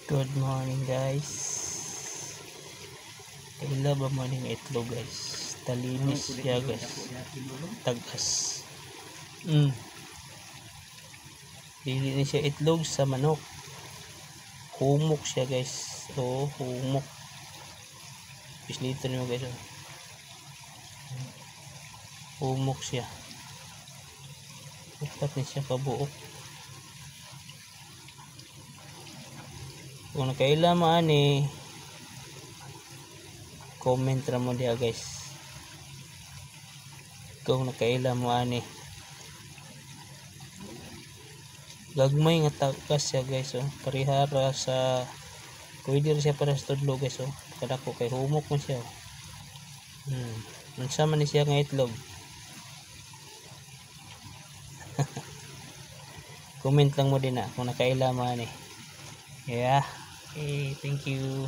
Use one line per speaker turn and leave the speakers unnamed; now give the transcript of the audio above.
Good morning guys. Kaila ba man yung itlog guys? Talinis siya guys. Tagas. Dili na siya itlog sa manok. Humok siya guys. Oh, humok. Pislito nyo guys. Oh. Humok siya. Upat na siya kabuok. Kung nakaila maani, comment ra mo diha guys. Kung nakaila mo ani, gagmay nga tagas siya guys. Oh. Parihara sa pwede rin siya para sa tudlo guys. Oh. Kadako kay humok mo siya. Unsa man ni siya nga itlog. Comment lang mo din na kung nakaila mo ani. Yeah. Okay, thank you.